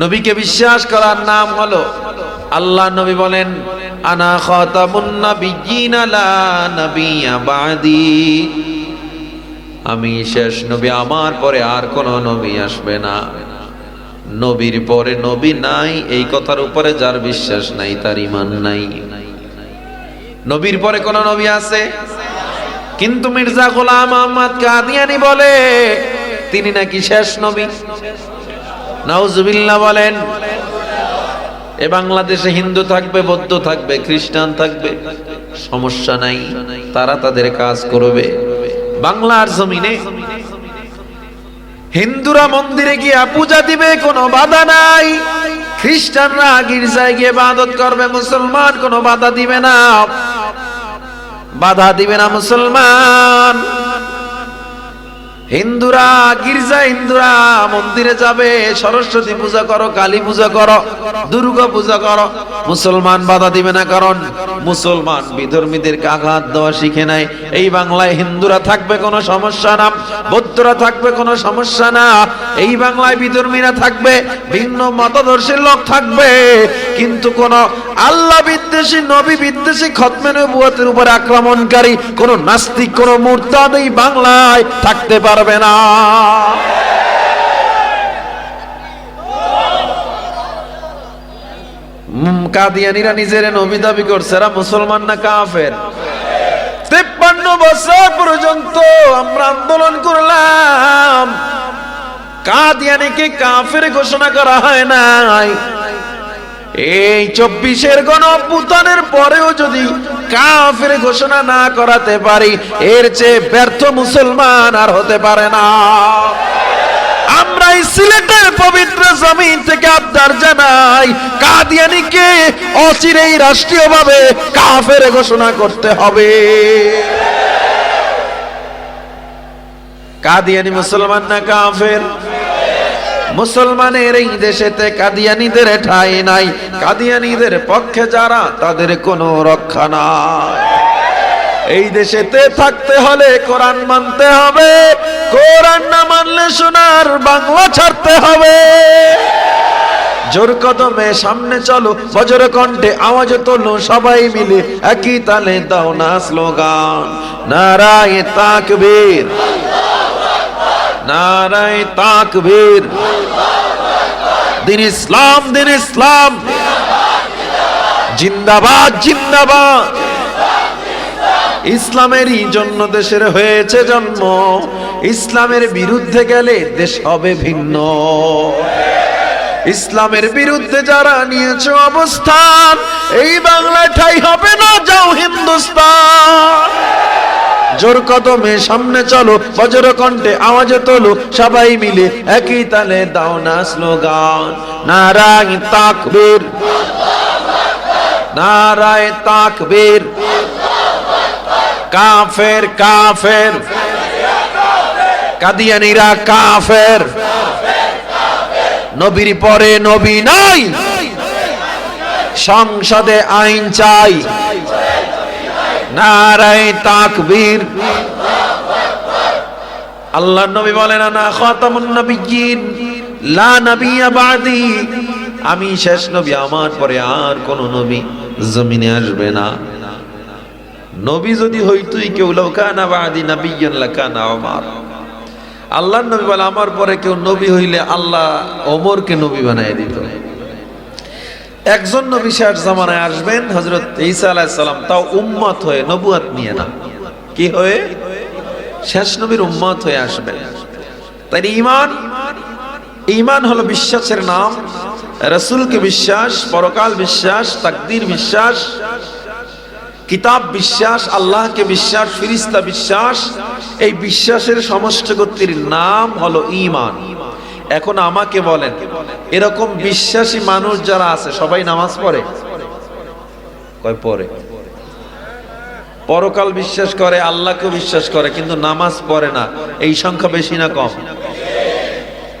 নবীকে বিশ্বাস করার নাম হলো, আল্লাহ নবী বলেন আনা খাতামুন নাবিয়্যিন লা নাবিয়্যা বা'দি, আমি শেষ নবী, আমার পরে আর কোন নবী আসবে না। নবীর পরে নবী নাই, এই কথার উপরে যার বিশ্বাস নাই তার ঈমান নাই। নবীর পরে কোন নবী আছে? কিন্তু মির্জা গোলাম আহমদ কাদিয়ানী বলে তিনি নাকি শেষ নবী। নাউজুবিল্লাহ বলেন। এ বাংলাদেশে হিন্দু থাকবে, বৌদ্ধ থাকবে, খ্রিস্টান থাকবে, সমস্যা নাই, তারা তাদের কাজ করবে। বাংলার জমিনে হিন্দুরা মন্দিরে গিয়ে পূজা দিবে, কোনো বাধা নাই। খ্রিস্টানরা গির্জায় গিয়ে ইবাদত করবে, মুসলমান কোনো বাধা দিবে না, বাধা দিবে না মুসলমান। হিন্দুরা গির্জা, হিন্দুরা মন্দিরে যাবে, সরস্বতী পূজা করো, কালী পূজা করো, দুর্গা পূজা করো, মুসলমান বাধা দিবে না, কারণ মুসলমান বিধর্মীদেরকে আঘাত দেওয়া শিখে নাই। এই বাংলায় হিন্দুরা থাকবে কোনো সমস্যা না, বৌদ্ধরা থাকবে কোনো সমস্যা না, এই বাংলায় বিধর্মীরা থাকবে, ভিন্ন মতাদর্শের লোক থাকবে, কিন্তু কোন আল্লাহ বিদ্বেষী, নবী বিদ্বেষী, খতমে নবুয়তের উপর আক্রমণকারী কোন নাস্তিক, কোন মুরতাদ এই বাংলায় থাকতে পারবে না। কাদিয়ানীরা নিজের নবী দাবি করছে, এরা মুসলমান না কাফের? 53 বছর পর্যন্ত আমরা আন্দোলন করলাম, কাদিয়ানীকে কাফের ঘোষণা করা হয় নাই। এই 24-এর গণঅভ্যুত্থানের পরেও যদি কাফের ঘোষণা না করাতে পারি, এর চেয়ে ব্যর্থ মুসলমান আর হতে পারে না। আমরা এই সিলেটের পবিত্র জমিন থেকে আবদার জানাই, কাদিয়ানীকে অচিরেই রাষ্ট্রীয়ভাবে কাফের ঘোষণা করতে হবে। কাদিয়ানী মুসলমান না কাফের? মুসলমানের এই দেশেতে কাদিয়ানীদের ঠাঁই নাই, কাদিয়ানীদের পক্ষে যারা, তাদের কোনো রক্ষা নাই। এই দেশেতে থাকতে হলে কোরআন মানতে হবে, কোরআন না মানলে সোনার বাংলা ছাড়তে হবে। জোর কদমে সামনে চলো, বজ্র কণ্ঠে আওয়াজ তোলো, সবাই মিলে একই তালে দাও না স্লোগান, নারায়ে তাকবীর, নারায়ে তাকবীর, দিন ইসলাম, দিন ইসলাম, জিন্দাবাদ, জিন্দাবাদ। ইসলামেরই জন্য দেশের হয়েছে জন্ম, ইসলামের বিরুদ্ধে গেলে দেশ হবে ভিন্ন। ইসলামের বিরুদ্ধে যারা নিয়েছে অবস্থান, এই বাংলায় ঠাঁই হবে না, যাও হিন্দুস্তান। জোর কদমে সামনে চলো, বজ্র কণ্ঠে আওয়াজ তোলো, সবাই মিলে একই তালে দাও না স্লোগান, নারায়ে তাকবীর, নারায়ে তাকবীর, কাফের কাফের, কাদিয়ানীরা কাফের, নবীর পরে নবী নাই, সংসদে আইন চাই, নারায়ে তাকবীর। আল্লাহ নবী বলেন আনা খাতামুন নাবিয়্যিন লা নাবিয়্যা বা'দি, আমি শেষ নবী, আমার পরে আর কোন নবী জমিনে আসবে না। নবী যদি হইতুই কেউ, লাউ কানা বা'দি নাবিয়্যুন লাকানা ওমর। আল্লাহর নবী বলে আমার পরে কেউ নবী হইলে আল্লাহ ওমরকে নবী বানায় দিত। একজন নবী শেষ জামানায় আসবেন, হযরত ঈসা আলাইহিস সালাম, তাও উম্মত হয়ে, নবুয়ত নিয়ে না, কি হয়ে? শেষ নবীর উম্মত হয়ে আসবেন। তাই ঈমান, ঈমান হলো বিশ্বাসের নাম। রাসূলকে বিশ্বাস, পরকাল বিশ্বাস, তাকদীর বিশ্বাস, কিতাব বিশ্বাস, আল্লাহকে বিশ্বাস, ফেরেশতা বিশ্বাস, এই বিশ্বাসের সমষ্টিগতির নাম হলো ঈমান। এখন আমাকে বলেন, এরকম বিশ্বাসী মানুষ যারা আছে সবাই নামাজ পড়ে? কয় পড়ে? পরকাল বিশ্বাস করে, আল্লাহকে বিশ্বাস করে, কিন্তু নামাজ পড়ে না, এই সংখ্যা বেশি না কম?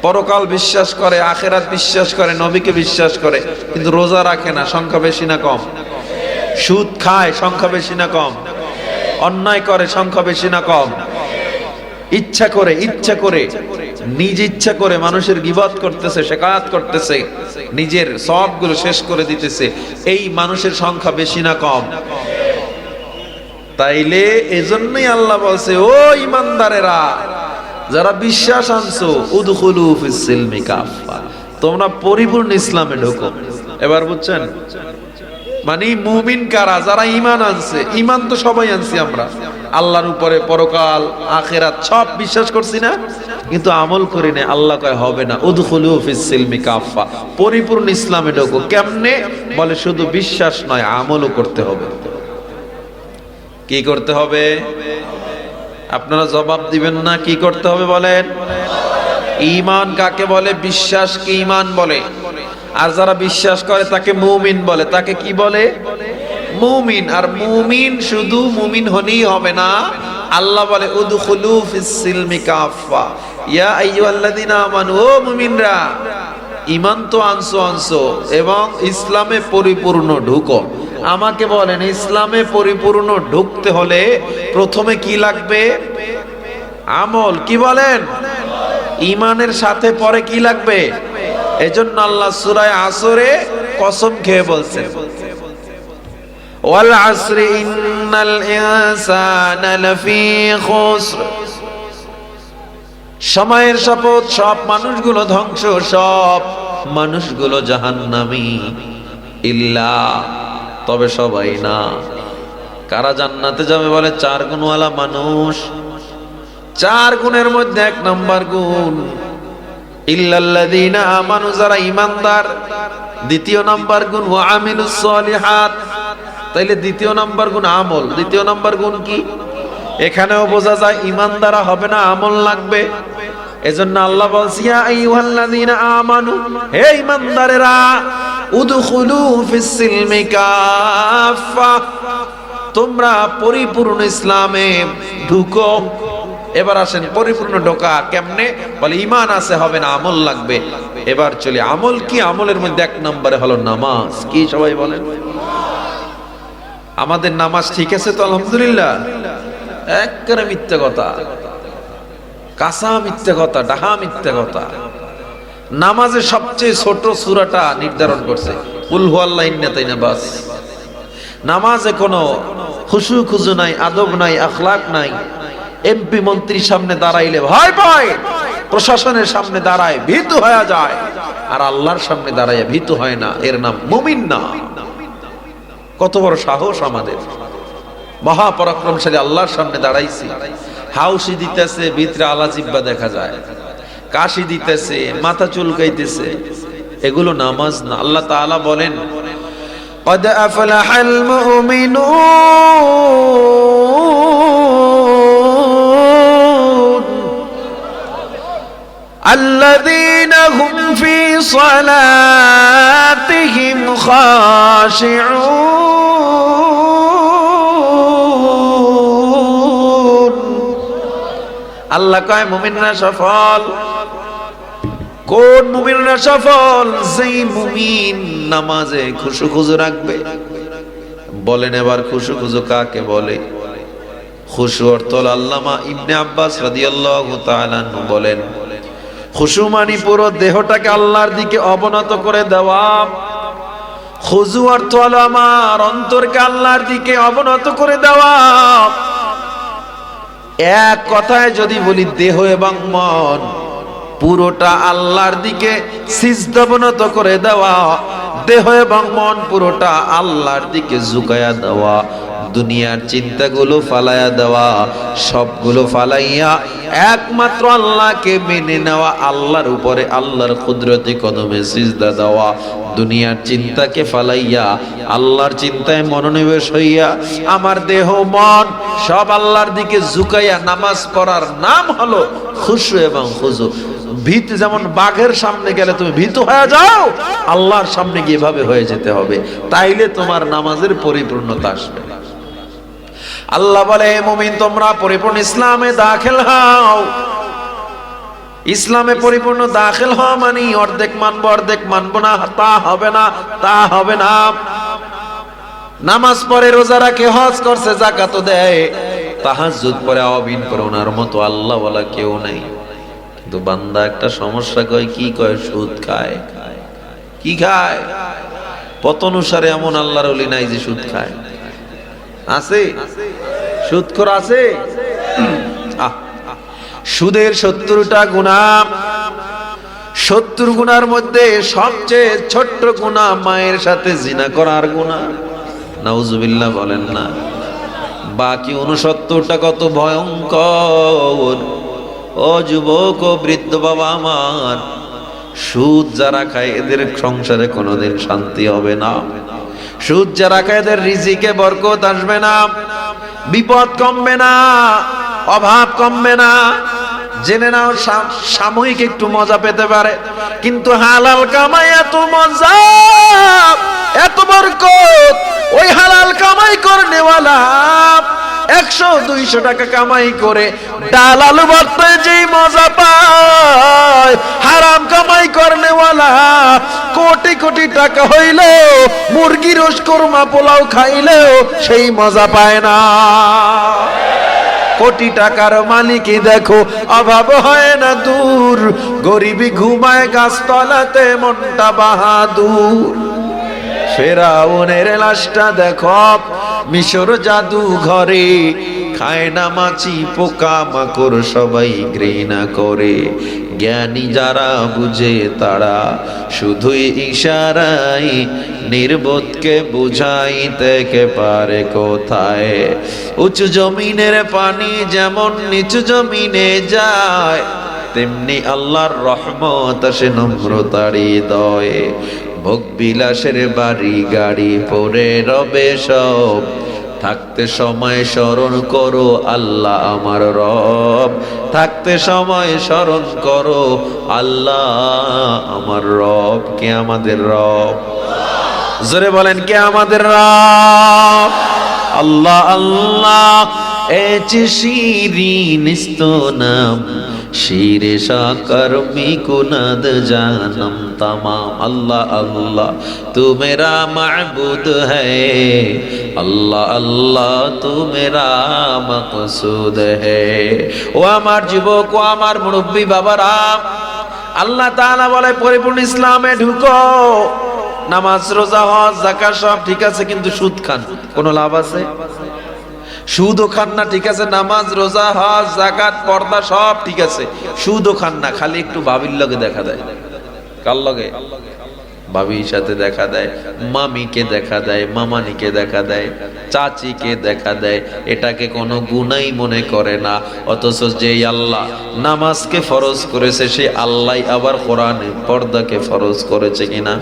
পরকাল বিশ্বাস করে, আখিরাত বিশ্বাস করে, নবীকে বিশ্বাস করে, কিন্তু রোজা রাখে না, সংখ্যা বেশি না কম? সুদ খায়, সংখ্যা বেশি না কম? অন্যায় করে, সংখ্যা বেশি না কম? ইচ্ছা করে নিজ ইচ্ছা করে মানুষের গীবত করতেছে, শিকায়াত করতেছে, নিজের সওয়াবগুলো শেষ করে দিতেছে, এই মানুষের সংখ্যা বেশি না কম? তাইলে এজন্যই আল্লাহ বলছে, ও ঈমানদারেরা যারা বিশ্বাস আনছো, উদখুলু ফিস সিলমি কাফা, তোমরা পরিপূর্ণ ইসলামে ঢোকো। এবার বুঝছেন? মানে মুমিন কারা? যারা ঈমান আনছে। ঈমান তো সবাই আনছি আমরা, আল্লাহর উপরে, পরকাল, আখিরাত সব বিশ্বাস করছি না, কিন্তু আমল করি না। আল্লাহ কয় হবে না, উদখুলু ফিস সিলমি কাফা, পরিপূর্ণ ইসলামে ঢোকো। কেমনে? বলে শুধু বিশ্বাস নয়, আমলও করতে হবে। কি করতে হবে? আপনারা জবাব দিবেন না, কি করতে হবে বলেন? ঈমান কাকে বলে? বিশ্বাসকে ঈমান বলে। আর যারা বিশ্বাস করে তাকে মুমিন বলে। তাকে কি বলে? মুমিন। আর মুমিন শুধু মুমিন হলেই হবে না, আল্লাহ বলে উদখুলু ফিস সিলমি কাফা, ইয়া আইয়ুহাল্লাযীনা আমানু, ও মুমিনরা ঈমান তো আনছো এবং ইসলামে পরিপূর্ণ ঢুকো। আমাকে বলেন, ইসলামে পরিপূর্ণ ঢুকতে হলে প্রথমে কি লাগবে? আমল। কি বলেন? ঈমানের সাথে পরে কি লাগবে? এজন্য আল্লাহ সূরা আসরে কসম খেয়ে বলছেন, ওয়াল আসরি ইন্নাল ইনসানা লাফি খুসর, সময়ের শপথ, সব মানুষগুলো ধ্বংস, সব মানুষগুলো জাহান্নামী, ইল্লা, তবে সবাই না। কারা জান্নাতে যাবে? বলে 4 গুণওয়ালা মানুষ। 4 গুণের মধ্যে 1 নাম্বার গুণ ইল্লাল্লাযীনা আমানু, যারা ঈমানদার। 2 নাম্বার গুণ ওয়া আমিলুস সলিহাত। তাইলে 2 নাম্বার গুণ আমল। 2 নাম্বার গুণ কি? এখানেও বোঝা যায় ঈমানদারা হবে না, আমল লাগবে। এজন্য আল্লাহ বলছে, ইয়া আইয়ুহাল্লাযীনা আমানু, হে ঈমানদারেরা, উদখুলু ফিস সিলমি কাফা, তোমরা পরিপূর্ণ ইসলামে ঢুকো। এবার আসেন, পরিপূর্ণ ঢোকা কেমনে? বলে ঈমান আছে, হবে না, আমল লাগবে। এবার চলি, আমল কি? আমলের মধ্যে 1 নম্বরে হলো নামাজ। কি সবাই বলেন? আমাদের নামাজ ঠিক আছে তো? আলহামদুলিল্লাহ। একেবারে মিথ্যা কথা, কাঁচা মিথ্যা কথা, ডাহা মিথ্যা কথা। নামাজের সবচেয়ে ছোট সূরাটা নির্ধারণ করছে, কুল হুয়াল্লাহু ইন্নাতাইনা, বাস। নামাজে কোনো খুশু খুজু নাই, আদব নাই, আখলাক নাই। এমপি মন্ত্রীর সামনে দাঁড়াইলে ভয় পায়, প্রশাসনের সামনে দাঁড়ায় ভীতু হয়ে যায়, আর আল্লাহর সামনে দাঁড়ায় ভীতু হয় না। এর নাম মুমিন না। কত বড় সাহস আমাদের! মহাপরাক্রমশালী আল্লাহর সামনে দাঁড়াইছি, হাউসি দিতেছে, ভিতরে আলা জিব্বা দেখা যায়, কাশি দিতেছে, মাথা চুলকাইতেছে, এগুলো নামাজ না। আল্লাহ তাআলা বলেন, قد أفلح المؤمنون الذين هم في صلاتهم خاشعون। আল্লাহ কয় মুমিনরা সফল। কোন মুমিনরা সফল? যেই মুমিন নামাজে খুশু খুজু রাখবে। বলেন এবার খুশু খুজু কাকে বলে? খুশু অর্থ আল্লামা ইবনে আব্বাস রাদিয়াল্লাহু তাআলা আনহু বলেন, খুশু মানে পুরো দেহটাকে আল্লাহর দিকে অবনত করে দেওয়া। খুজু অর্থ হলো আমার অন্তরকে আল্লাহর দিকে অবনত করে দেওয়া। এক কথায় যদি বলি, দেহ এবং মন পুরোটা আল্লাহর দিকে সিজদাবনত করে দেওয়া। দেহ এবং মন পুরোটা আল্লাহর দিকে ঝুঁকায়া দেওয়া। দুনিয়ার চিন্তাগুলো ফালাইয়া দেওয়া, সবগুলো ফালাইয়া একমাত্র আল্লাহকে মেনে নেওয়া, আল্লাহর উপরে আল্লাহর কুদরতি কদমে সিজদা দেওয়া। দুনিয়ার চিন্তাকে ফালাইয়া আল্লাহর চিন্তায় মনোনিবেশ হইয়া আমার দেহ মন সব আল্লাহর দিকে ঝুঁকাইয়া নামাজ পড়ার নাম হলো খুশু এবং খুজু। ভীত, যেমন বাঘের সামনে গেলে তুমি ভীত হয়ে যাও, আল্লাহর সামনে গিয়ে এভাবে হয়ে যেতে হবে, তাইলে তোমার নামাজের পরিপূর্ণতা আসবে। আল্লাহ বলে, মুমিন তোমরা পরিপূর্ণ ইসলামে দাখিল হও। ইসলামে পরিপূর্ণ দাখিল হওয়া মানে অর্ধেক মানবো অর্ধেক মানবো না, তা হবে না, তা হবে না। নামাজ পড়ে, রোজা রাখে, হজ করছে, যাকাতও দেয়, তাহাজ্জুদ পড়ে আওয়াবিন করে ওনার মতো আল্লাহ ওয়ালা কেউ নাই। কিন্তু বান্দা একটা সমস্যা কয়, কি কয়? সুদ খায়। কি খায়? পতন অনুসারে এমন আল্লাহর ওলি নাই যে সুদ খায়। আছে? সুদখোর আছে? সুদের 70টা গুনাহ, 70 গুনার মধ্যে সবচেয়ে ছোট্ট গুনাহ মায়ের সাথে জিনা করার গুনাহ। নাউজুবিল্লাহ বলেন না। বাকি 69টা কত ভয়ঙ্কর। ও যুবক ও বৃদ্ধ বাবা আমার, সুদ যারা খায় এদের সংসারে কোনোদিন শান্তি হবে না। সুদ যারা খায় এদের রিজিকে বরকত আসবে না, বিপদ কমবে না, অভাব কমবে না। জেনে নাও সাময়িক একটু মজা পেতে পারে, কিন্তু হালাল কামাই এত মজা, এত বরকত। ওই হালাল কামাই করনেওয়ালা 100-200 টাকা কামাই করে ডাল আলু ভর্তায় যেই মজা পায়, হারাম কামাই করনেওয়ালা কোটি কোটি টাকা হইলেও মুরগি রোজ কোরমা পোলাও খাইলেও সেই মজা পায় না। কোটি টাকার মালিকই দেখো অভাব হয় না দূর, গরিবি ঘুমায় গাছতলাতে মনটা বাহাদুর। ফেরাউনের লাশটা দেখো মিশর জাদু ঘরে, খায় না মাছি পোকা মাকড় সবাই ঘৃণা করে। জ্ঞানী যারা বুঝে তারা শুধুই ইশারায় নির্বোধকে বুঝাইতে কে পারে কোথায়। উঁচু জমিনের পানি যেমন নিচু জমিনে যায়, তেমনি আল্লাহর রহমত আসে নম্রতার হৃদয়ে। ভোগ বিলাসের বাড়ি গাড়ি পরে রবে সব, থাকতে সময় স্মরণ করো আল্লাহ আমার রব। থাকতে সময় স্মরণ করো আল্লাহ আমার রব। কে আমাদের রব? জোরে বলেন, কে আমাদের রব? আল্লাহ আল্লাহ এচে শিরিন স্তনাম, শিরে সাকার মিকুনাদ জানম तमाम। अल्लाह अल्लाह तू मेरा माबूद है, अल्लाह अल्लाह तू मेरा मकसूद है। ও আমার যুবক, ও আমার মুরব্বী বাবারা, আল্লাহ তাআলা বলে পরিপূর্ণ ইসলামে ঢুকো। নামাজ রোজা হজ যাকাত সব ঠিক আছে, কিন্তু সুদ খান, কোনো লাভ আছে? সুদও খান না, ঠিক আছে, নামাজ রোজা হজ যাকাত পর্দা সব ঠিক আছে, সুদও খান না, খালি একটু বাবির লগে দেখা দেয়। কার লগে? বাবির সাথে দেখা দেয়, মামিকে দেখা দেয়, মামানিকে দেখা দেয়, চাচিকে দেখা দেয়। এটাকে কোনো গুনাই মনে করে না। অথচ যে আল্লাহ নামাজকে ফরজ করেছে, সে আল্লাহ আবার কোরআনে পর্দাকে ফরজ করেছে কিনা?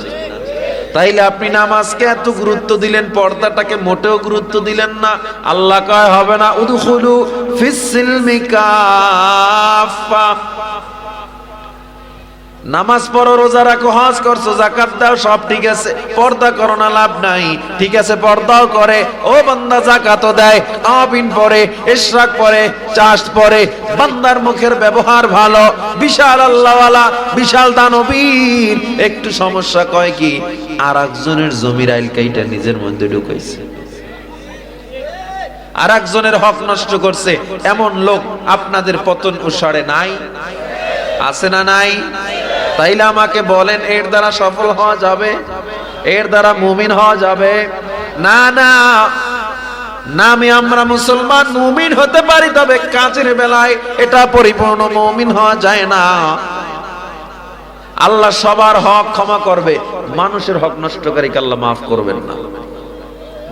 তাইলে আপনি নামাজকে এত গুরুত্ব দিলেন, পর্দাটাকে মোটেও গুরুত্ব দিলেন না। আল্লাহ কয় হবে না উদখুলু ফিস সিলমি কাফা। নামাজ পড়ো, রোজা রাখো, হজ করছো, যাকাত দাও, সব ঠিক আছে, পর্দা করো না, লাভ নাই। ঠিক আছে, পর্দাও করে, ও বান্দা যাকাতও দেয়, আওয়াবিন পড়ে, ইশরাক পড়ে, চাষ পড়ে, বান্দার মুখের ব্যবহার ভালো, বিশাল আল্লাহওয়ালা, বিশাল দানবীর। একটু সমস্যা কয় কি, আর একজনের জমির আইল কাইটা নিজের মধ্যে ঢুকাইছে, আর একজনের হক নষ্ট করছে। এমন লোক আপনাদের পতন উসাড়ে নাই? আছে না নাই? তাইলে আমাকে বলেন, এর দ্বারা সফল হওয়া যাবে? এর দ্বারা মুমিন হওয়া যাবে? না না, নামে আমরা মুসলমান, মুমিন হতে পারি, তবে কাজের বেলায় এটা পরিপূর্ণ মুমিন হওয়া যায় না। আল্লাহ সবার হক ক্ষমা করবে, মানুষের হক নষ্টকারীকে আল্লাহ মাফ করবেন না।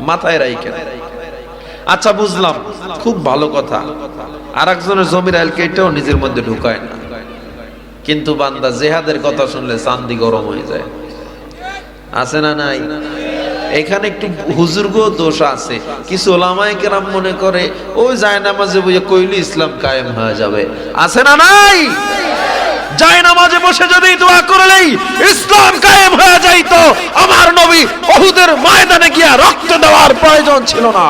মাথায় রাখেন। আচ্ছা বুঝলাম, খুব ভালো কথা, আর একজনের জমির আইল কেটেও নিজের মধ্যে ঢুকায় না। কিন্তু বান্দা জেহাদের কথা শুনলে চান্দি গরম হয়ে যায়। আছে না নাই? এখানে একটু হুজুরগো দোষ আছে। কিছু ওলামায়ে কেরাম মনে করে ওই জায়নামাজে বসে কইলে ইসলাম কায়েম হয়ে যাবে। আছে না নাই? জায়নামাজে বসে যদি দোয়া করলেই ইসলাম কায়েম হয়ে যাইতো, আমার নবী উহুদের ময়দানে গিয়া রক্ত দেওয়ার প্রয়োজন ছিল না।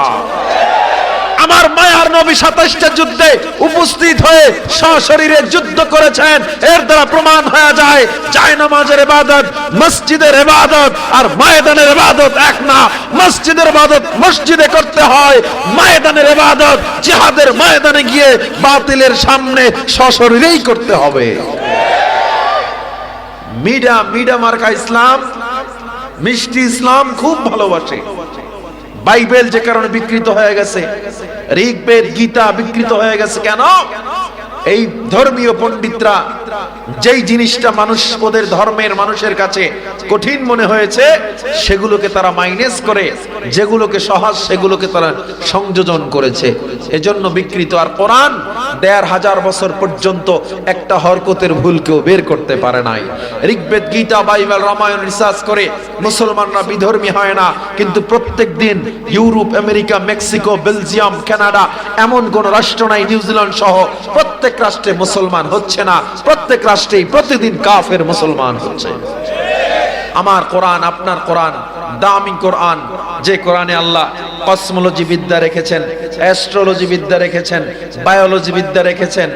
আমার মায়ার নবী 27টা যুদ্ধে উপস্থিত হয়ে সশরীরে যুদ্ধ করেছেন। এর দ্বারা প্রমাণ হয়ে যায় জায়নামাজের ইবাদত মসজিদের ইবাদত আর ময়দানের ইবাদত এক না। মসজিদের ইবাদত মসজিদে করতে হয়, ময়দানের ইবাদত জিহাদের ময়দানে গিয়ে বাতিলের সামনে সশরীরেই করতে হবে। মিডা মার্কা ইসলাম, মিষ্টি ইসলাম খুব ভালোবাসে। বাইবেল যে কারণে বিকৃত হয়ে গেছে, ঋগ্বেদ গীতা বিকৃত হয়ে গেছে কেন? এই ধর্মীয় পণ্ডিতরা যেই জিনিসটা মানুষ ওদের ধর্মের মানুষের কাছে কঠিন মনে হয়েছে সেগুলোকে তারা মাইনাস করে, যেগুলোকে সহজ সেগুলোকে তারা সংযোজন করেছে, এজন্য বিকৃত। আর কোরআন ১৫০০ বছর পর্যন্ত একটা হরকতের ভুল কেউ বের করতে পারে নাই। ঋগ্বেদ গীতা বাইবেল রামায়ণ রিসার্চ করে মুসলমানরা বিধর্মী হয় না, কিন্তু প্রত্যেক দিন Europe America Mexico Belgium Canada এমন কোন রাষ্ট্র নাই, নিউজিল্যান্ড সহ প্রত্যেক রাষ্ট্রে মুসলমান হচ্ছে না, প্রত্যেক রাষ্ট্রেই প্রতিদিন কাফের মুসলমান হচ্ছে। আমার কোরআন, আপনার কোরআন দামি কোরআন, যে কোরআনে আল্লাহ কসমোলজি বিদ্যা রেখেছেন, অ্যাস্ট্রোলজি বিদ্যা রেখেছেন, বায়োলজি বিদ্যা রেখেছেন।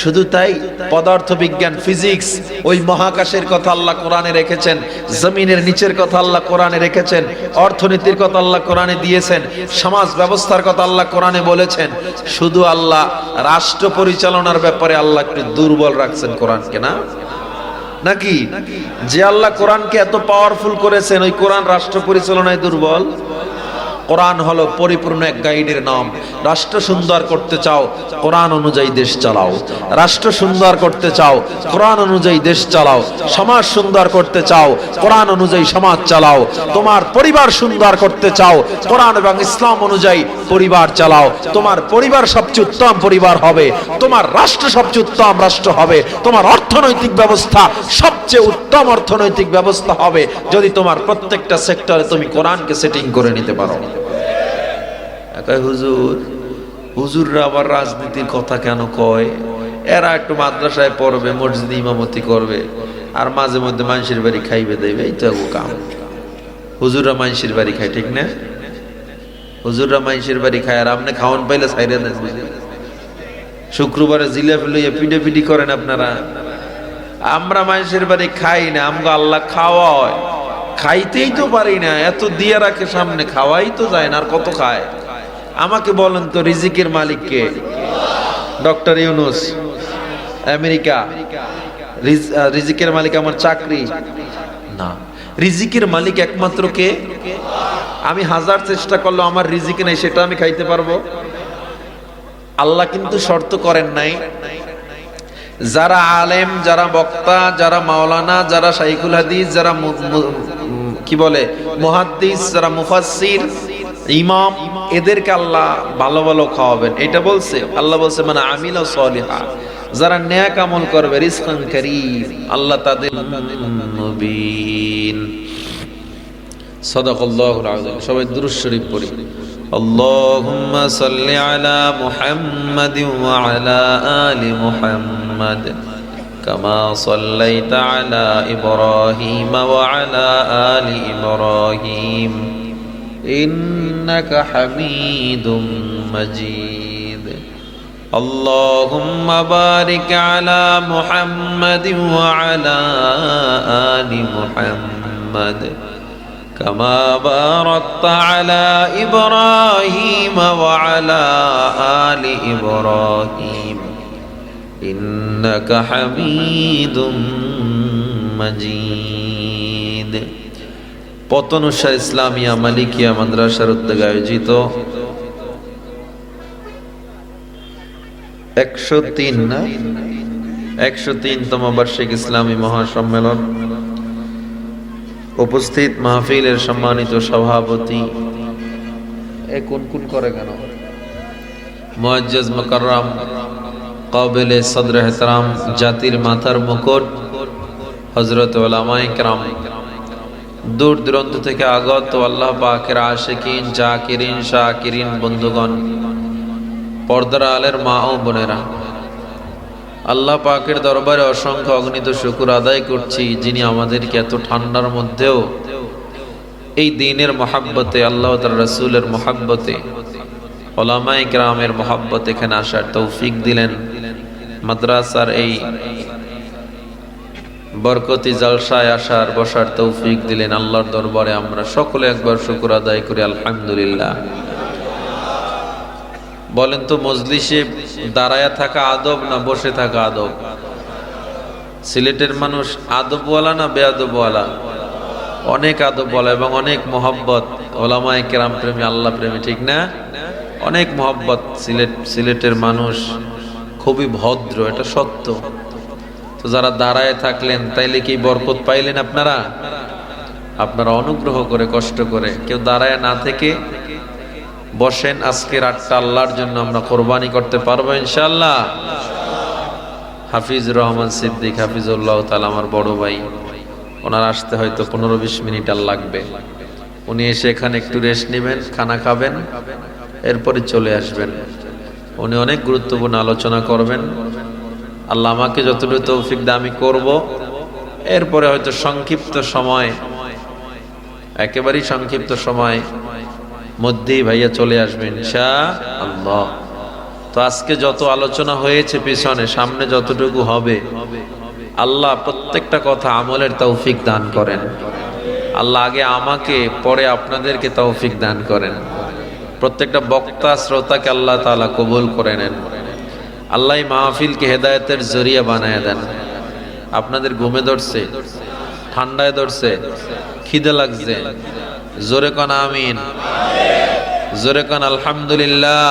শুধু তাই, পদার্থ বিজ্ঞান ফিজিক্স, ওই মহাকাশের কথা আল্লাহ কোরআনে রেখেছেন, জমিনের নিচের কথা আল্লাহ কোরআনে রেখেছেন, অর্থনীতির কথা আল্লাহ কোরআনে দিয়েছেন, সমাজ ব্যবস্থার কথা আল্লাহ কোরআনে বলেছেন। শুধু আল্লাহ রাষ্ট্র পরিচালনার ব্যাপারে আল্লাহ একটু দুর্বল রাখছেন কোরআনকে, না নাকি? যে আল্লাহ কোরআনকে এত পাওয়ারফুল করেছেন, ওই কোরআন রাষ্ট্র পরিচালনায় দুর্বল? কোরআন হলো পরিপূর্ণ এক গাইডের নাম। রাষ্ট্র সুন্দর করতে চাও, কোরআন অনুযায়ী দেশ চালাও। রাষ্ট্র সুন্দর করতে চাও, কোরআন অনুযায়ী দেশ চালাও। সমাজ সুন্দর করতে চাও, কোরআন অনুযায়ী সমাজ চালাও। তোমার পরিবার সুন্দর করতে চাও, কোরআন এবং ইসলাম অনুযায়ী পরিবার চালাও। তোমার পরিবার সবচেয়ে উত্তম পরিবার হবে, তোমার রাষ্ট্র সবচেয়ে উত্তম রাষ্ট্র হবে, তোমার অর্থনৈতিক ব্যবস্থা সবচেয়ে উত্তম অর্থনৈতিক ব্যবস্থা হবে যদি তোমার প্রত্যেকটা সেক্টরে তুমি কোরআনকে সেটিং করে নিতে পারো। হুজুররা আবার রাজনীতির কথা কেন কয়? এরা একটু মাদ্রাসায় পড়বে, মসজিদে ইমামতি করবে, আর মাঝে মধ্যে মানুষের বাড়ি খাইবে দেবে, এই তো কাম। হুজুররা মানুষের বাড়ি খায়, ঠিক না? হুজুররা মানুষের বাড়ি খায়, আর আপনি খাওয়ান পাইলে ছাইরে দেন। শুক্রবারে জিলাপি লইয়া পিঠে পিঠি করেন আপনারা। আমরা মানুষের বাড়ি খাই না, আমগো আল্লাহ খাওয়ায়, খাইতেই তো পারি না, এত দিয়ে রাখে সামনে, খাওয়াই তো যায় না, আর কত খায়? আমাকে বলেন তো, রিজিকের মালিক কে? Doctor Yunus, America. রিজিকের মালিক আমার চাকরি না, রিজিকের মালিক একমাত্র কে? আমি হাজার চেষ্টা করলেও আমার রিজিক নেই, সেটা আমি খাইতে পারবো? আল্লাহ কিন্তু শর্ত করেন নাই। যারা আলেম, যারা বক্তা, যারা মাওলানা, যারা শাইখুল হাদিস, যারা কি বলে মুহাদ্দিস, যারা মুফাসসির, ইমাম, এদেরকে আল্লাহ ভালো ভালো খাওয়াবেন, এটা বলছে। আল্লাহ বলছে মানে আমিলা সলিহা, যারা নেক আমল করবে, রিজকান কারীম, আল্লাহ তাদের মুবিন। সাদাকাল্লাহুল আযীম। সবাই দুরূদ শরীফ পড়ি। আল্লাহুম্মা সাল্লি আলা মুহাম্মাদিন ওয়া আলা আলি মুহাম্মাদ কামা সাল্লাইতা আলা ইব্রাহিম ওয়া আলা আলি ইব্রাহিম ইন্নাকা হামিদুম মাজিদ। আল্লাহুম্মা বারিক আলা মুহাম্মাদিন ওয়া আলা আলি মুহাম্মাদ কামা বারাকতা আলা ইব্রাহিম ওয়া আলা আলি ইব্রাহিম ইন্নাকা হামিদুম মাজিদ। পতনুসার ইসলামিয়া মালিকিয়া মাদ্রাসার উদ্যোগে আয়োজিত 103তম বার্ষিক ইসলামী মহাসম্মেলন, উপস্থিত মাহফিলের সম্মানিত সভাপতি, কোন করে কেন মুআজ্জাজ মুকাররম কাবিলে সদর এহতরাম, জাতির মাথার মুকুট, হযরত উলামায়ে কেরাম, দূর দূরান্ত থেকে আগত আল্লাহ পাকের আশিকিন, জাকিরিন, শাকিরিন বন্ধুগণ, পর্দার আলের মা ও বোনেরা, আল্লাহ পাকের দরবারে অসংখ্য অগণিত শুকর আদায় করছি, যিনি আমাদেরকে এত ঠান্ডার মধ্যেও এই দ্বীনের মহাব্বতে, আল্লাহ তাআলার রাসূলের মহাব্বতে উলামায়ে কেরামের মহব্বত এখানে আসার তৌফিক দিলেন, মাদ্রাসার এই বরকতি জলসায় আসার বসার তৌফিক দিলেন। আল্লাহর দরবারে আমরা সকলে একবার শুকর আদায় করি আলহামদুলিল্লাহ। বলেন তো মজলিসে দাঁড়ায়া থাকা আদব না বসে থাকা আদব? সিলেটের মানুষ আদবওয়ালা না বেয়াদবওয়ালা? অনেক আদবওয়ালা এবং অনেক মহব্বত, উলামায়ে কেরাম প্রেমী, আল্লাহ প্রেমী, ঠিক না? অনেক মহব্বত। সিলেটের মানুষ খুবই ভদ্র, এটা সত্য। তো যারা দাঁড়ায় থাকলেন তাইলে কি বরকত পাইলেন আপনারা? আপনারা অনুগ্রহ করে কষ্ট করে কেউ দাঁড়ায় না থেকে বসেন। আজকে রাতটা আল্লাহর জন্য আমরা কোরবানি করতে পারবো ইনশাআল্লাহ। হাফিজুর রহমান সিদ্দিক হাফিজুল্লাহ তাআলা আমার বড় ভাই, ওনার আসতে হয়তো 15-20 মিনিট আর লাগবে। উনি এসে এখানে একটু রেস্ট নেবেন, খানা খাবেন, এরপরে চলে আসবেন। উনি অনেক গুরুত্বপূর্ণ আলোচনা করবেন। আল্লাহ আমাকে যতটুকু তৌফিক দেয় আমি করব। এরপরে হয়তো সংক্ষিপ্ত সময়, একেবারেই সংক্ষিপ্ত সময় মধ্যেই ভাইয়া চলে আসবেন ইনশাআল্লাহ। তো আজকে যত আলোচনা হয়েছে পিছনে, সামনে যতটুকু হবে, আল্লাহ প্রত্যেকটা কথা আমলের তৌফিক দান করেন। আল্লাহ আগে আমাকে, পরে আপনাদেরকে তৌফিক দান করেন। প্রত্যেকটা বক্তা শ্রোতাকে আল্লাহ তাআলা কবুল করে নেন। আল্লাহ মাহফিলকে হেদায়েতের জরিয়া বানায় দেন। আপনাদের ঘুমে ধরছে, ঠান্ডায় ধরছে, খিদে লাগছে, জোরে কোন আমিন, জোরে কোন আলহামদুলিল্লাহ।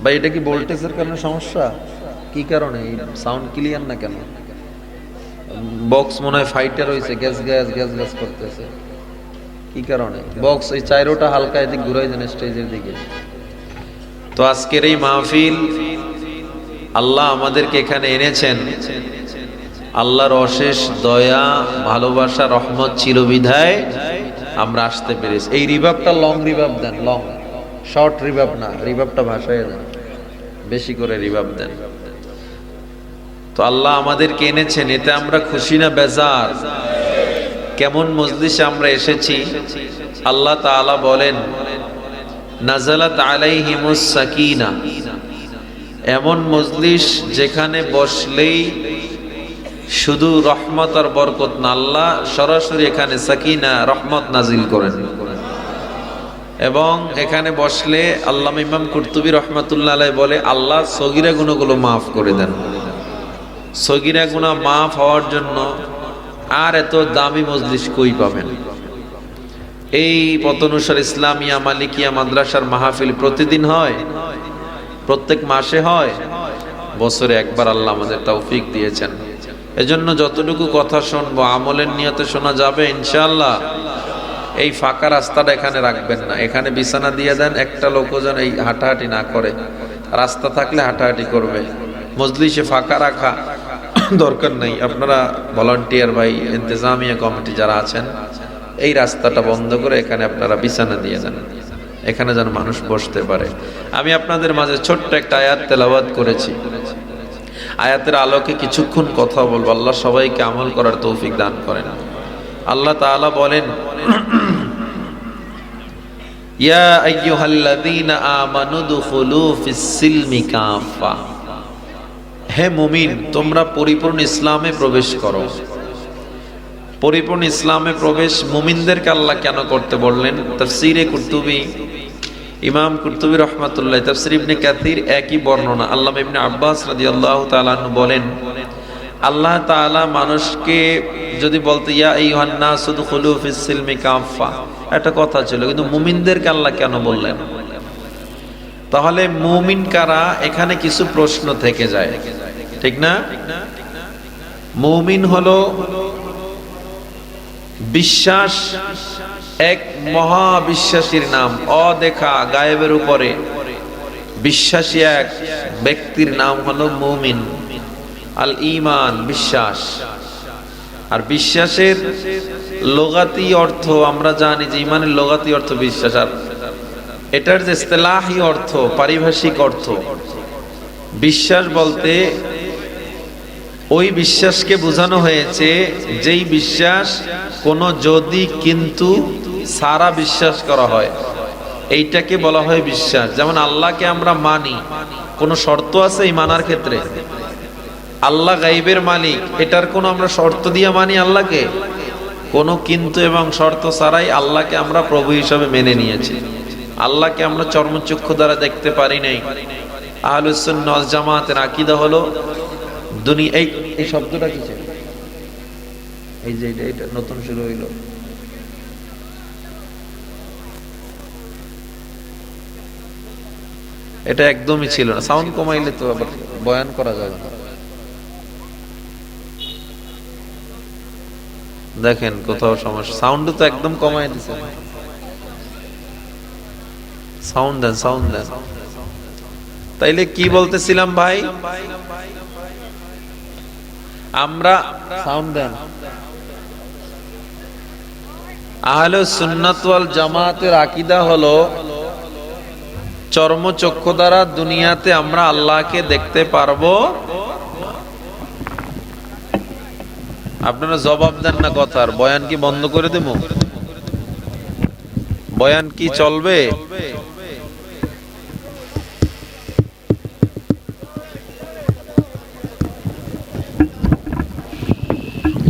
ভাই এটা কি ভোল্টেজের কারণে সমস্যা? কি কারণে সাউন্ড ক্লিয়ার না কেন? বক্স মনে হয় ফাইটার হয়েছে, গ্যাস গ্যাস গ্যাস গ্যাস করতেছে। কি কারণে বক্স? এই চাইরোটা হালকা এদিক ঘুরাই দেন স্টেজের দিকে। তো আজকের এই মাহফিল আল্লাহ আমাদেরকে এখানে এনেছেন, আল্লাহর অশেষ দয়া, ভালোবাসা, রহমত ছিল বিধায় আমরা আসতে পেরেছি। এই রিভাবটা লং রিভাব দেন, লং, শর্ট রিভাব না, রিভাবটা ভাষায় দেন, বেশি করে রিভাব দেন। তো আল্লাহ আমাদেরকে এনেছেন, এতে আমরা খুশি না বেজার? কেমন মজলিসে আমরা এসেছি। আল্লাহ তাআলা বলেন নাযালাত আলাইহিমুস সাকিনা, এমন মজলিস যেখানে বসলেই শুধু রহমত আর বরকত না, আল্লাহ সরাসরি এখানে সাকিনা, রহমত নাজিল করেন। এবং এখানে বসলে আল্লামা ইমাম কুরতুবী রহমাতুল্লাহ আলাইহি বলে আল্লাহ সগীরা গুনাহগুলো মাফ করে দেন। সগীরা গুনাহ মাফ হওয়ার জন্য আর এত দামি মজলিস কই পাবেন? এই পতনুসার ইসলামিয়া মালিকিয়া মাদ্রাসার মাহফিল প্রতিদিন হয়, প্রত্যেক মাসে হয়, বছরে একবার আল্লাহ আমাদের তৌফিক দিয়েছেন। এজন্য যতটুকু কথা শুনবো আমলের নিয়তে শোনা যাবে ইনশাআল্লাহ। এই ফাঁকা রাস্তাটা এখানে রাখবেন না, এখানে বিছানা দিয়ে দেন, একটা লোকও যেন এই হাঁটাহাঁটি না করে। রাস্তা থাকলে হাঁটাহাঁটি করবে, মজলিসে ফাঁকা রাখা দরকার নেই। আপনারা ভলান্টিয়ার ভাই, ইন্তেজামিয়া কমিটি যারা আছেন, এই রাস্তাটা বন্ধ করে এখানে আপনারা বিছানা দিয়ে দেন, এখানে যেন মানুষ বসতে পারে। আমি আপনাদের মাঝে ছোট্ট একটা আয়াত তেলাওয়াত করেছি, আয়াতের আলোকে কিছুক্ষণ কথা বলবো। আল্লাহ সবাইকে আমল করার তৌফিক দান করেন। আল্লাহ তাআলা বলেন ইয়া আইয়ুহাল্লাযীনা আমানু দুখুলু ফিস-সিলমি কাফা, হে মুমিন তোমরা পরিপূর্ণ ইসলামে প্রবেশ করো। পরিপূর্ণ ইসলামে প্রবেশ মুমিনদেরকে আল্লাহ কেন করতে বললেন? তাফসীরে কুরতুবী, ইমাম কুরতুবী রহমাতুল্লাহ, তাফসীর ইবনে কাসির একই বর্ণনা। আল্লামা ইবনে আব্বাস রাদিয়াল্লাহু তাআলা আনহু বলেন আল্লাহ তাআলা মানুষকে যদি বলতে ইয়া আইয়ুহান নাস উদখুলু ফিস-সিলমি কাফা, একটা কথা ছিল, কিন্তু মুমিনদেরকে আল্লাহ কেন বললেন? তাহলে মুমিন কারা, এখানে কিছু প্রশ্ন থেকে যায়, ঠিক না? মুমিন হলো বিশ্বাস, এক মহাবিশ্বাসীর নাম, অদেখা গায়েবের উপরে বিশ্বাসী এক ব্যক্তির নাম হলো মুমিন। আল ঈমান বিশ্বাস। আর বিশ্বাসের লগাতি অর্থ আমরা জানি যে ঈমানের লগাতি অর্থ বিশ্বাস, আর এটার যে ইসতিলাহি অর্থ, পারিভাষিক অর্থ, বিশ্বাস বলতে ওই বিশ্বাসকে বোঝানো হয়েছে যেই বিশ্বাস কোনো যদি কিন্তু সারা বিশ্বাস করা হয়, এইটাকে বলা হয় বিশ্বাস। যেমন আল্লাহকে আমরা মানি, কোনো শর্ত আছে এই মানার ক্ষেত্রে? আল্লাহ গাইবের মালিক, এটার কোনো আমরা শর্ত দিয়ে মানি আল্লাহকে? কোনো কিন্তু এবং শর্ত ছাড়াই আল্লাহকে আমরা প্রভু হিসাবে মেনে নিয়েছি। আল্লাহকে আমরা চর্মচক্ষু দ্বারা দেখতে পারি নাই। আহলুস সুন্নাহ ওয়াল জামাতের আকীদা হলো দুনিয়া, এই শব্দটা কি? এই যে এটা নতুন শুরু হইল, এটা একদমই ছিল না। সাউন্ড কমাইলে তো আবার বয়ান করা যাবে না। দেখেন কোথাও সমস্যা, সাউন্ড তো একদম কমাই দিছে। সাউন্ড দেন, সাউন্ড দেন। তাইলে কি বলতেছিলাম ভাই? আমরা সাউন্ড দেন। আহলে সুন্নাত ওয়াল জামাতের আকীদা হলো চর্মচক্ষু দ্বারা দুনিয়াতে আমরা আল্লাহকে দেখতে পারবো। আপনারা জবাব দেন না কথার। বয়ান কি বন্ধ করে দেব? বয়ান কি চলবে?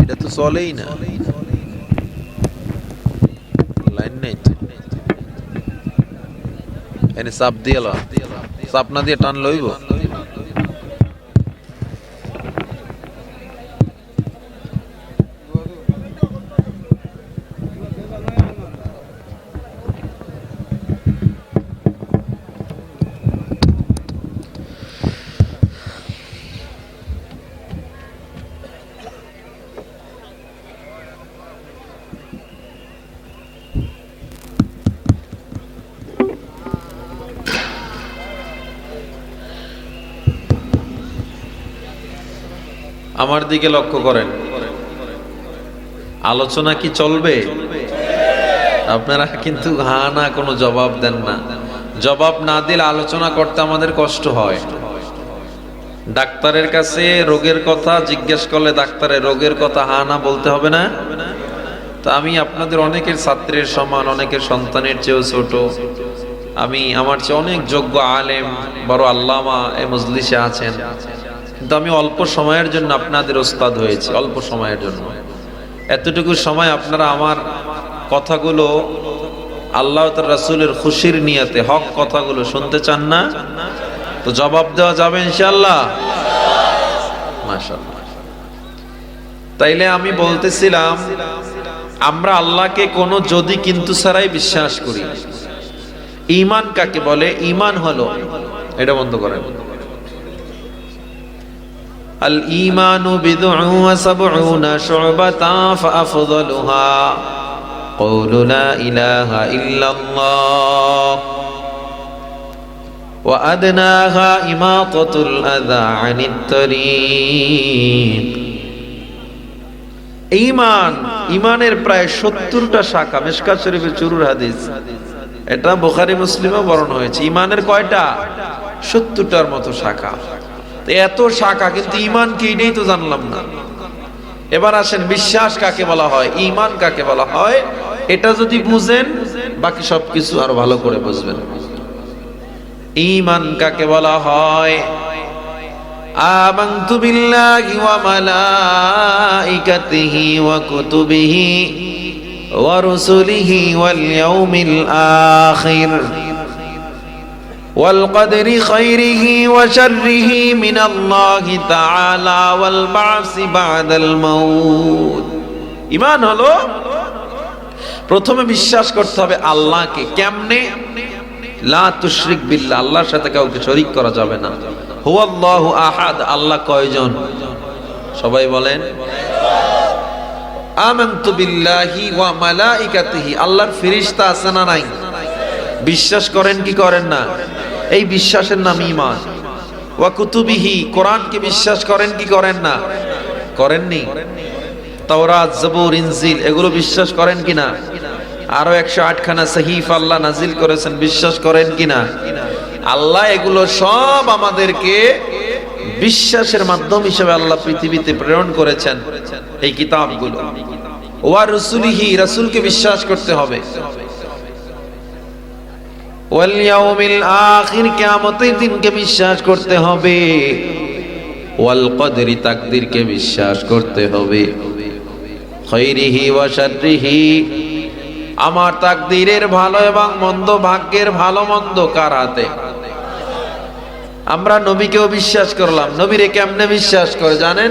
এটা তো চলেই না, লাইন নেই। এনে চাপ দিয়ে চাপ না দিয়ে টান লইব। আমার দিকে লক্ষ্য করেন, আলোচনা কি চলবে? আপনারা কিন্তু হা না কোনো জবাব দেন না। জবাব না দিলে আলোচনা করতে আমাদের কষ্ট হয়। ডাক্তারের কাছে রোগের কথা জিজ্ঞেস করলে ডাক্তারের রোগের কথা হা না বলতে হবে না? তা আমি আপনাদের অনেকের ছাত্রের সমান, অনেকের সন্তানের চেয়েও ছোট। আমি আমার চেয়ে অনেক যোগ্য আলেম, বড় আল্লামা এই মজলিসে আছেন, কিন্তু আমি অল্প সময়ের জন্য আপনাদের ওস্তাদ হয়েছি, অল্প সময়ের জন্য। এতটুকু সময় আপনারা আমার কথাগুলো আল্লাহ তার রাসূলের খুশির নিয়তে হক কথাগুলো শুনতে চান না? তো জবাব দেওয়া যাবে ইনশাআল্লাহ? মাশাআল্লাহ। তাইলে আমি বলতেছিলাম, আমরা আল্লাহকে কোনো যদি কিন্তু ছাড়াই বিশ্বাস করি। ঈমান কাকে বলে? ঈমান হলো, এটা বন্ধ করেন, আল ঈমানু বিদ'উন ওয়া সাব'উনা শু'বাতান ফাআফদালুহা قول لا إله إلا الله وأدناها إماطة الأذى عن الطريق। ঈমান, ঈমানের প্রায় 70টা শাখা। মিশকাত শরীফের শুরুর হাদিস, এটা বুখারী মুসলিমে বর্ণনা হয়েছে। ঈমানের কয়টা? 70টার মতো শাখা। এত শাখা, কিন্তু ঈমান কি এটাই তো জানলাম না। এবার আসেন, বিশ্বাস কাকে বলা হয়, ঈমান কাকে বলা হয়, এটা যদি বুঝেন বাকি সবকিছু আরো ভালো করে বুঝবেন। ঈমান কাকে বলা হয়? আমানতু বিল্লাহি ওয়া মালাইকাতিহি ওয়া কুতুবিহি ওয়া রুসুলিহি ওয়াল ইয়াউমিল আখির والقدر خيره وشره من الله تعالى والبعث بعد الموت। ঈমান হলো প্রথমে বিশ্বাস করতে হবে আল্লাহকে। কেমনে? লা তুশরিক বিল্লাহ, আল্লাহর সাথে কাউকে শরীক করা যাবে না। হুয়াল্লাহু আহাদ, আল্লাহ কয়জন? সবাই বলেন। আমানতু বিল্লাহি ওয়া মালাইকাতিহি, আল্লাহর ফেরেশতা আছে না নাই? বিশ্বাস করেন কি করেন না? এই বিশ্বাসের নাম ঈমান। ওয়া কুতুবিহি, কোরআনকে বিশ্বাস করেন কি করেন না? করেননি? তাওরাত, জবুর, ইনজিল এগুলো বিশ্বাস করেন কিনা? আরো 108 খানা সহিফা আল্লাহ নাজিল করেছেন, বিশ্বাস করেন কিনা? আল্লাহ এগুলো সব আমাদেরকে বিশ্বাসের মাধ্যম হিসেবে আল্লাহ পৃথিবীতে প্রেরণ করেছেন, এই কিতাবগুলো। ওয়া রুসুলিহি, রাসূলকে বিশ্বাস করতে হবে, ওয়াল ইয়াউমিল আখির, কিয়ামতের দিনকে বিশ্বাস করতে হবে, ওয়াল কদরি, তাকদীরকে বিশ্বাস করতে হবে, খায়রিহি ওয়া শাররিহি, আমার তাকদীরের ভালো এবং মন্দ, ভাগ্যের ভালো মন্দ কার হাতে? আমরা নবীকেও বিশ্বাস করলাম। নবীরে কেমনে বিশ্বাস করে জানেন?